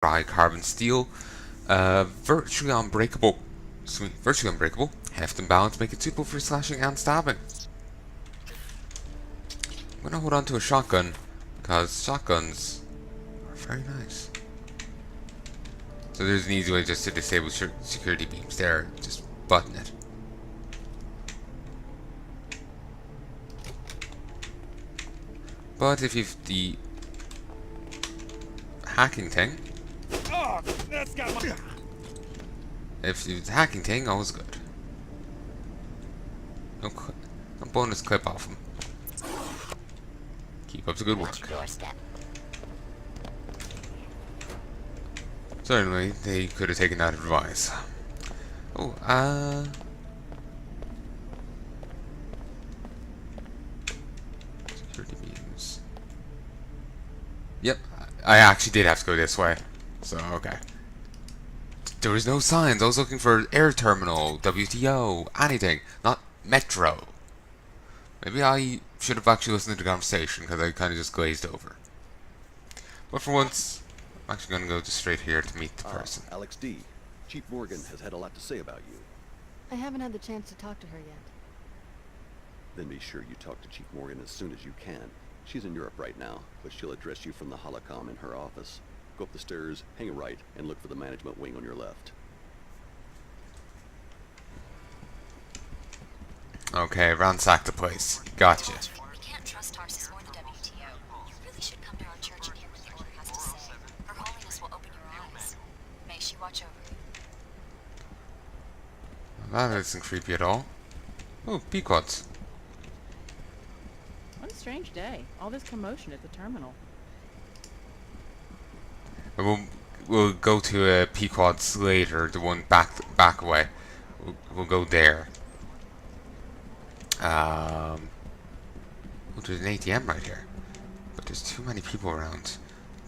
dry carbon steel, virtually unbreakable. Sweet, virtually unbreakable. Heft and balance make it suitable for slashing and stabbing. I'm gonna hold on to a shotgun because shotguns are very nice. So there's an easy way just to disable security beams there. Just button it. But if you've the hacking thing, Oh, that's got my... if you've the hacking thing, always good. No, no bonus clip off him. Keep up the good work. Certainly, they could have taken that advice. Oh, security beams. Yep, I actually did have to go this way. So, okay. There was no signs. I was looking for air terminal, WTO, anything. Not metro. Maybe I should have actually listened to the conversation because I kind of just glazed over. But for once, I'm actually going to go just straight here to meet the person. Alex D. Chief Morgan has had a lot to say about you. I haven't had the chance to talk to her yet. Then be sure you talk to Chief Morgan as soon as you can. She's in Europe right now, but she'll address you from the holocom in her office. Go up the stairs, hang a right, and look for the management wing on your left. Okay, ransack the place. Gotcha. We can't trust Tarsus or the WTO. You really should come to our church and hear what the Order has to say. Her holiness will open your eyes. May she watch over you. That isn't creepy at all. Oh, pequods. What a strange day. All this commotion at the terminal. We'll go to pequods later. The one back away. We'll go there. Oh, there's an ATM right here, but there's too many people around.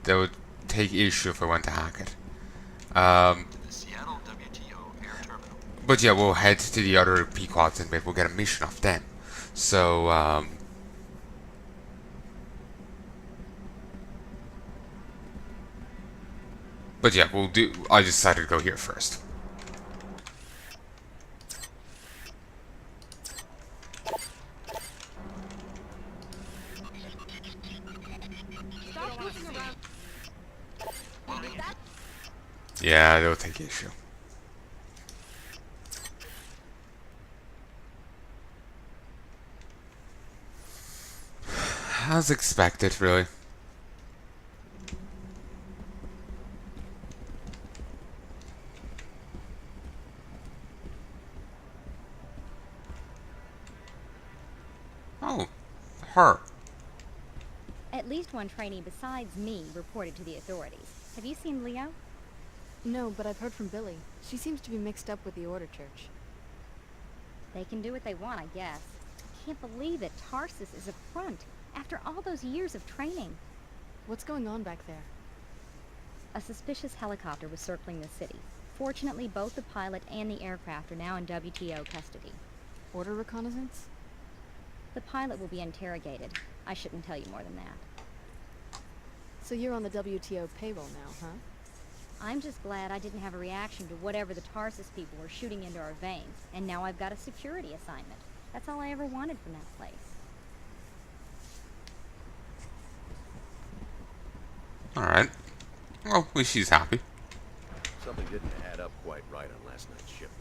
That would take issue if I went to hack it. The Seattle WTO air terminal. But yeah, we'll head to the other pequods and maybe we'll get a mission off them. So, but yeah, we'll do. I decided to go here first. Yeah, they'll take issue. As expected, really. Oh, her. At least one trainee besides me reported to the authorities. Have you seen Leo? No, but I've heard from Billy. She seems to be mixed up with the Order Church. They can do what they want, I guess. I can't believe that Tarsus is a front after all those years of training. What's going on back there? A suspicious helicopter was circling the city. Fortunately, both the pilot and the aircraft are now in WTO custody. Order reconnaissance? The pilot will be interrogated. I shouldn't tell you more than that. So you're on the WTO payroll now, huh? I'm just glad I didn't have a reaction to whatever the Tarsus people were shooting into our veins, and now I've got a security assignment. That's all I ever wanted from that place. Alright. Well, at least she's happy. Something didn't add up quite right on last night's shipment.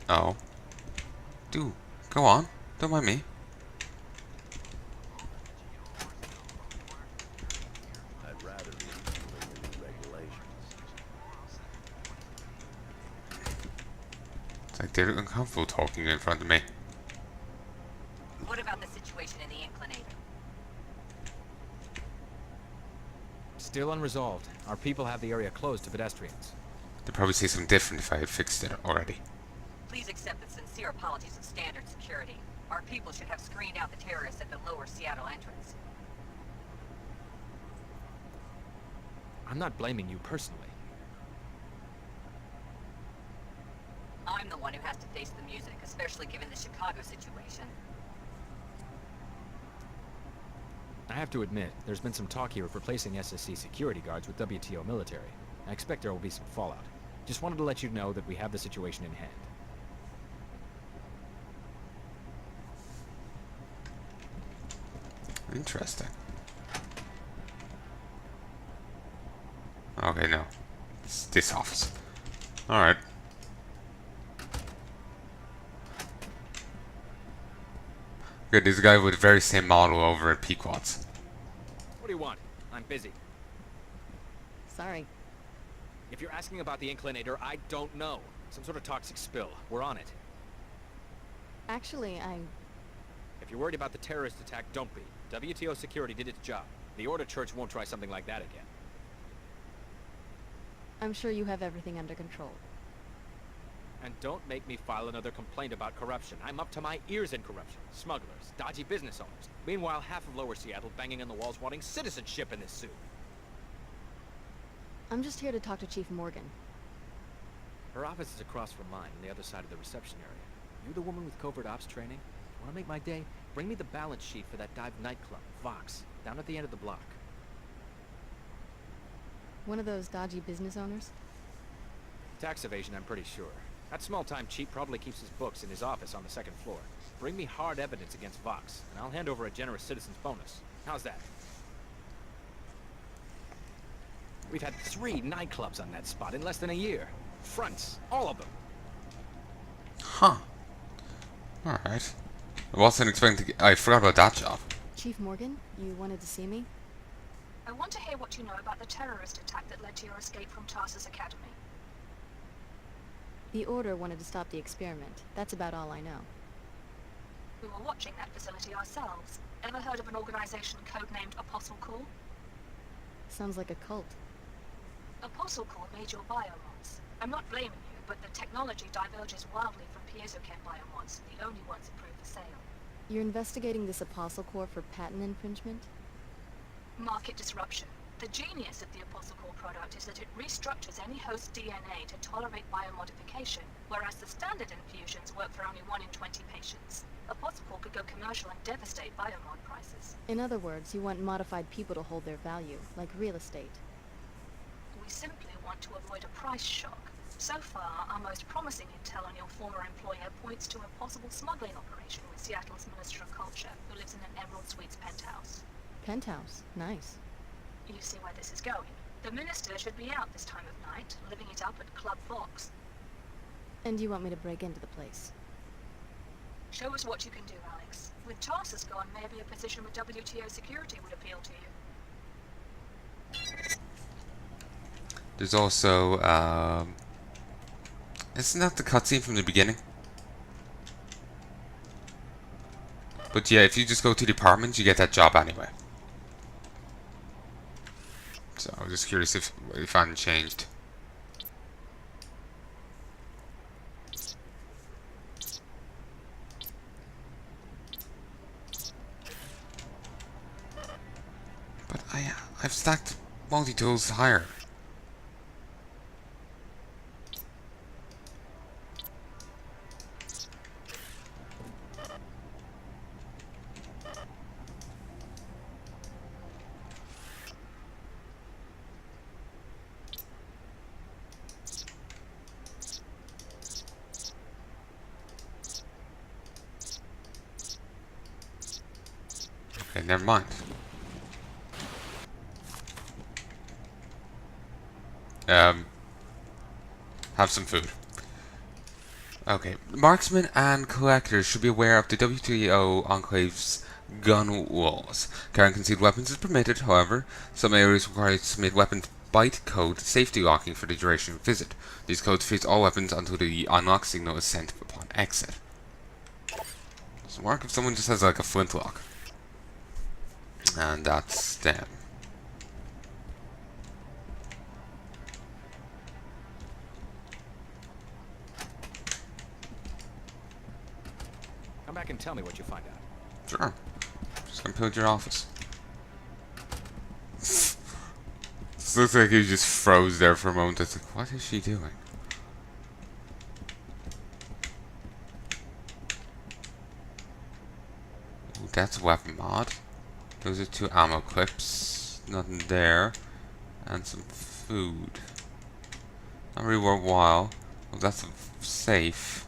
Oh. Do. Go on. Don't mind me. I'd rather read the regulations. It's like they're uncomfortable talking in front of me. What about the situation in the Inclinator? Still unresolved. Our people have the area closed to pedestrians. They'd probably say something different if I had fixed it already. Please accept the sincere apologies of standard security. Our people should have screened out the terrorists at the lower Seattle entrance. I'm not blaming you personally. I'm the one who has to face the music, especially given the Chicago situation. have to admit, there's been some talk here of replacing SSC security guards with WTO military. I expect there will be some fallout. Just wanted to let you know that we have the situation in hand. Interesting. Okay, no. It's this office. Alright. Good, there's a guy with the very same model over at Pequod's. What do you want? I'm busy. Sorry. If you're asking about the Inclinator, I don't know. Some sort of toxic spill. We're on it. Actually, If you're worried about the terrorist attack, don't be. WTO security did its job. The Order Church won't try something like that again. I'm sure you have everything under control. And don't make me file another complaint about corruption. I'm up to my ears in corruption. Smugglers, dodgy business owners. Meanwhile, half of Lower Seattle banging on the walls wanting citizenship in this suit. I'm just here to talk to Chief Morgan. Her office is across from mine on the other side of the reception area. You the woman with covert ops training? Want to make my day? Bring me the balance sheet for that dive nightclub, Vox, down at the end of the block. One of those dodgy business owners? Tax evasion, I'm pretty sure. That small-time cheat probably keeps his books in his office on the second floor. Bring me hard evidence against Vox, and I'll hand over a generous citizen's bonus. How's that? We've had 3 nightclubs on that spot in less than a year. Fronts, all of them. Huh. Alright. I wasn't expecting to get... I forgot about that job. Chief Morgan, you wanted to see me? I want to hear what you know about the terrorist attack that led to your escape from Tarsus Academy. The Order wanted to stop the experiment. That's about all I know. We were watching that facility ourselves. Ever heard of an organization codenamed Apostle Corps? Sounds like a cult. Apostle Corps made your biomods. I'm not blaming you, but the technology diverges wildly from piezochem biomods, the only ones approved for sale. You're investigating this Apostle Corps for patent infringement? Market disruption. The genius of the Apostle Corps product is that it restructures any host DNA to tolerate biomodification, whereas the standard infusions work for only 1 in 20 patients. Apostle Corps could go commercial and devastate biomod prices. In other words, you want modified people to hold their value, like real estate. We simply want to avoid a price shock. So far, our most promising intel on your former employer points to a possible smuggling operation with Seattle's Minister of Culture, who lives in an Emerald Suites penthouse. Penthouse. Nice. You see where this is going. The minister should be out this time of night, living it up at Club Fox. And you want me to break into the place? Show us what you can do, Alex. With Tarsus gone, maybe a position with WTO security would appeal to you. There's also, isn't that the cutscene from the beginning? But yeah, if you just go to the apartment, you get that job anyway. So I was just curious if I hadn't changed. But I've stacked multi-tools higher. Okay, never mind. Have some food. Okay, marksmen and collectors should be aware of the WTO Enclave's gun walls. Carrying concealed weapons is permitted, however, some areas require you to submit weapon byte code safety locking for the duration of visit. These codes freeze all weapons until the unlock signal is sent upon exit. Doesn't work if someone just has like a flintlock. And that's them. Come back and tell me what you find out. Sure. Just gonna pillage your office. This looks like he just froze there for a moment. It's like, what is she doing? Ooh, that's a weapon mod. Those are 2 ammo clips. Nothing there. And some food. Not really worthwhile. Well, that's safe.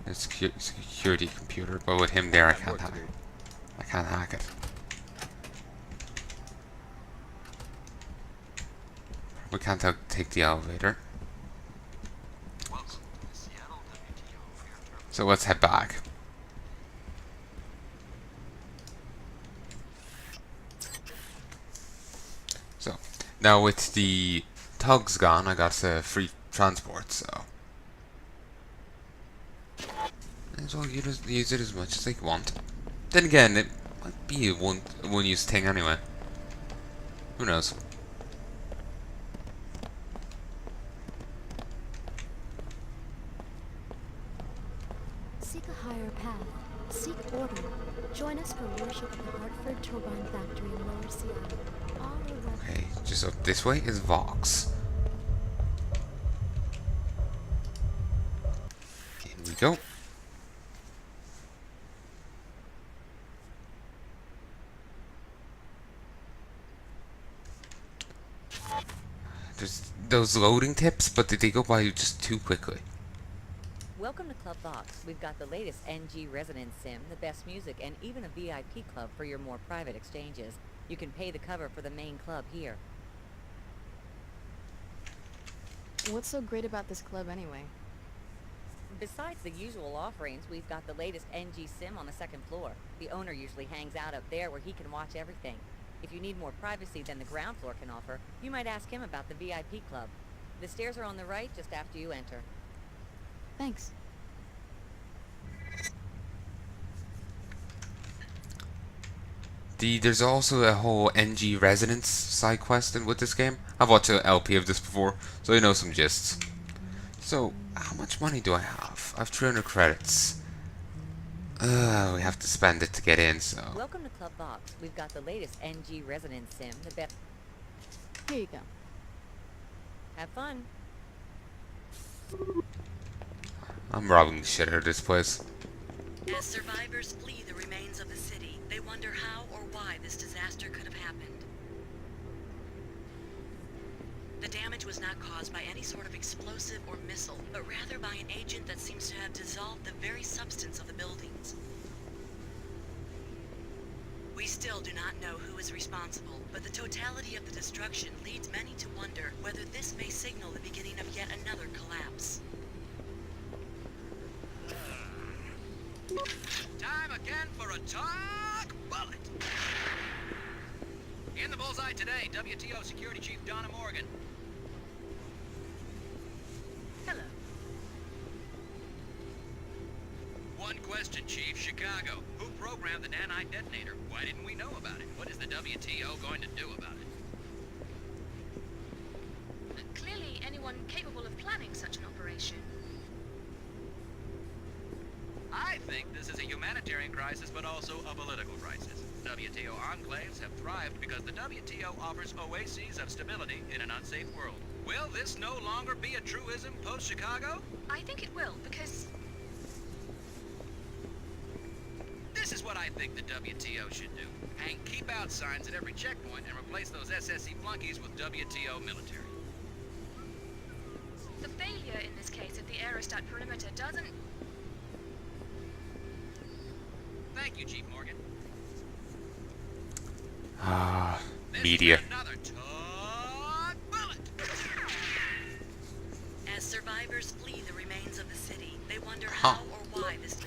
A security computer, but with him there, I can't hack it. I can't hack it. We can't take the elevator. Welcome to the Seattle WTO Air Terminal. So let's head back. So now with the tugs gone, I got free transport. So may as well use it as much as I want. Then again, it might be a one-use thing anyway. Who knows? Seek a higher path. Seek order. Join us for worship at the Hartford Turbine Factory in Lower Seattle. All are welcome. Okay, just up this way is Vox. In we go. There's those loading tips, but they go by just too quickly. Welcome to Club Vox. We've got the latest NG residence sim, the best music, and even a VIP club for your more private exchanges. You can pay the cover for the main club here. What's so great about this club anyway? Besides the usual offerings, we've got the latest NG sim on the 2nd floor. The owner usually hangs out up there where he can watch everything. If you need more privacy than the ground floor can offer, you might ask him about the VIP club. The stairs are on the right just after you enter. Thanks. There's also a whole NG residence side quest with this game. I've watched an LP of this before, so I know some gists. So, how much money do I have? I have 300 credits. We have to spend it to get in, so... Welcome to Club Vox. We've got the latest NG residence sim, the best... Here you go. Have fun. I'm robbing the shit out of this place. As survivors flee the remains of the city, they wonder how or why this disaster could have happened. The damage was not caused by any sort of explosive or missile, but rather by an agent that seems to have dissolved the very substance of the buildings. We still do not know who is responsible, but the totality of the destruction leads many to wonder whether this may signal the beginning of yet another collapse. Time again for a talk bullet. In the bullseye today, WTO Security Chief Donna Morgan. Hello. One question, Chief. Chicago. Who programmed the nanite detonator? Why didn't we know about it? What is the WTO going to do about it? Clearly, anyone capable of planning such an operation. I think this is a humanitarian crisis, but also a political crisis. WTO enclaves have thrived because the WTO offers oases of stability in an unsafe world. Will this no longer be a truism post-Chicago? I think it will, because... This is what I think the WTO should do. Hang keep-out signs at every checkpoint and replace those SSC flunkies with WTO military. the failure in this case of the aerostat perimeter doesn't... Thank you, Chief Morgan. Media. Another talk bullet. As survivors flee the remains of the city, they wonder how or why this...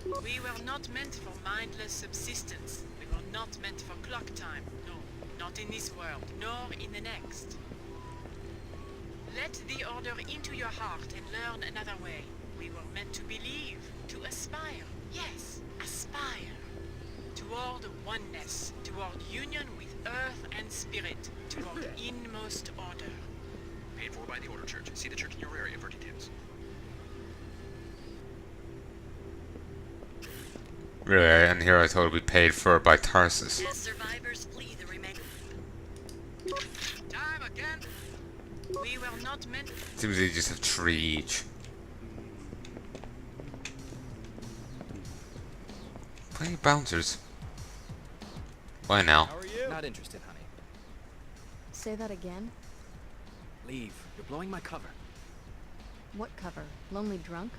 We were not meant for mindless subsistence. We were not meant for clock time. No, not in this world, nor in the next. Let the order into your heart and learn another way. We were meant to believe, to aspire. Yes, aspire. Toward oneness, toward union with earth and spirit, toward inmost order. Paid for by the Order Church. See the church in your area for details. Really, and here I thought it'd be paid for by Tarsus. As survivors flee the remains... Time again. We were not meant... Seems they just have 3 each. Plenty of bouncers. Why now? How are you? Not interested, honey. Say that again? Leave. You're blowing my cover. What cover? Lonely Drunk?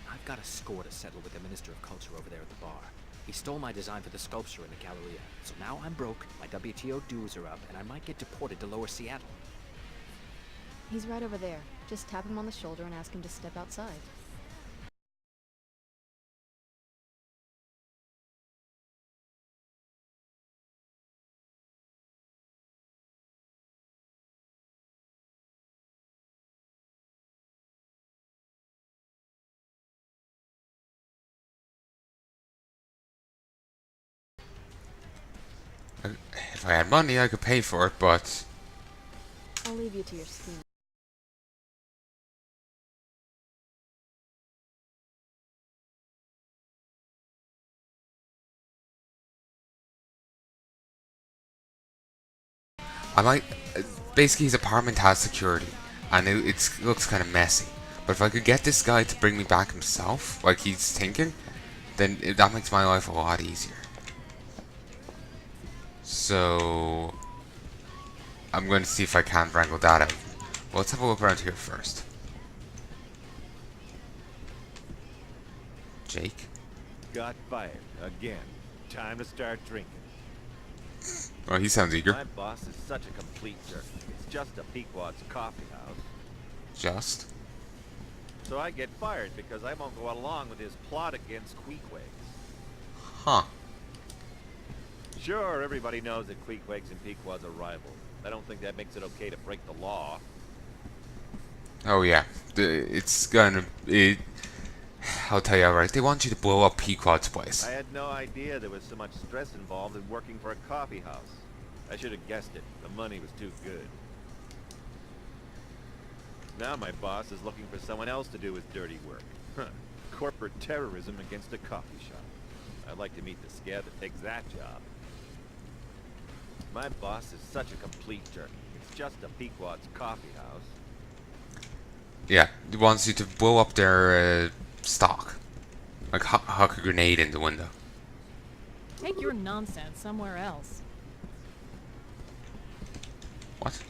I've got a score to settle with the Minister of Culture over there at the bar. He stole my design for the sculpture in the Galleria. So now I'm broke, my WTO dues are up, and I might get deported to Lower Seattle. He's right over there. Just tap him on the shoulder and ask him to step outside. If I had money, I could pay for it, but I'll leave you to your scheme. I might. Basically, his apartment has security, and it looks kind of messy. But if I could get this guy to bring me back himself, like he's thinking, then that makes my life a lot easier. So I'm going to see if I can wrangle that out. Well, let's have a look around here first. Jake? Got fired again. Time to start drinking. Oh, he sounds eager. My boss is such a complete jerk. It's just a Pequod's coffee house. Just? So I get fired because I won't go along with his plot against Queequegs. Huh. Sure, everybody knows that Queequegs and Pequod's are rivals. I don't think that makes it okay to break the law. Oh yeah, it's gonna. I'll tell you outright. They want you to blow up Pequod's place. I had no idea there was so much stress involved in working for a coffee house. I should have guessed it. The money was too good. Now my boss is looking for someone else to do his dirty work. Huh. Corporate terrorism against a coffee shop. I'd like to meet the scab that takes that job. My boss is such a complete jerk. It's just a Pequod's coffee house. Yeah, he wants you to blow up their stock. Like huck a grenade in the window. Take your nonsense somewhere else. What?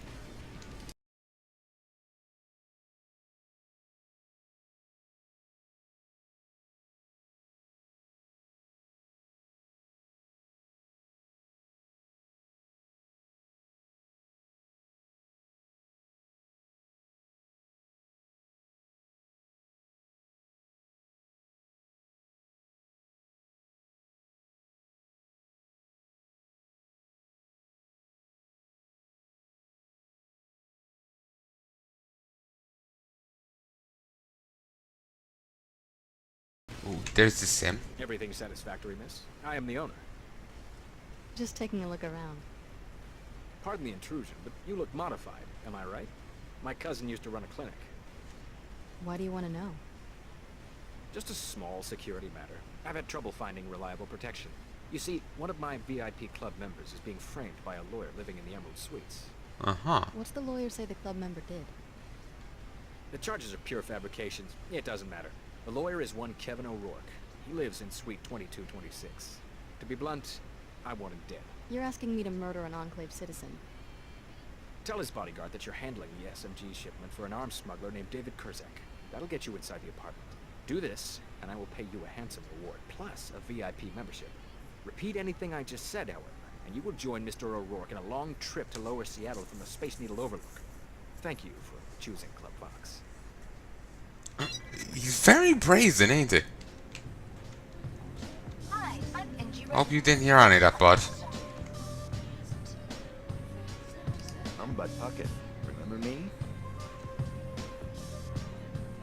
Ooh, there's the sim. Everything satisfactory, miss. I am the owner. Just taking a look around. Pardon the intrusion, but you look modified, am I right? My cousin used to run a clinic. Why do you want to know? Just a small security matter. I've had trouble finding reliable protection. You see, one of my VIP club members is being framed by a lawyer living in the Emerald Suites. Uh-huh. What's the lawyer say the club member did? The charges are pure fabrications. It doesn't matter. The lawyer is one Kevin O'Rourke. He lives in Suite 2226. To be blunt, I want him dead. You're asking me to murder an Enclave citizen. Tell his bodyguard that you're handling the SMG shipment for an arms smuggler named David Kurzek. That'll get you inside the apartment. Do this, and I will pay you a handsome reward, plus a VIP membership. Repeat anything I just said, however, and you will join Mr. O'Rourke in a long trip to Lower Seattle from the Space Needle Overlook. Thank you for choosing Club Fox. He's very brazen, ain't he? Hi, I'm NG. Hope you didn't hear any of that, bud. I'm Bud Puckett. Remember me?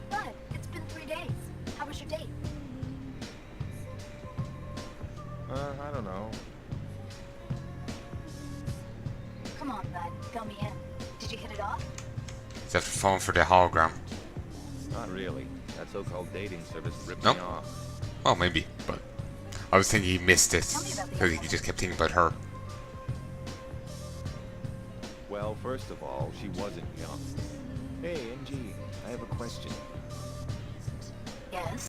Bud, it's been 3 days. How was your date? I don't know. Come on, Bud. Fill me in. Did you hit it off? He's after phone for the hologram. Not really. That so-called dating service ripped Nope. me off. Well, maybe, but I was thinking he missed it because he just kept thinking about her. Well, first of all, she wasn't young. Hey, NG, I have a question. Yes.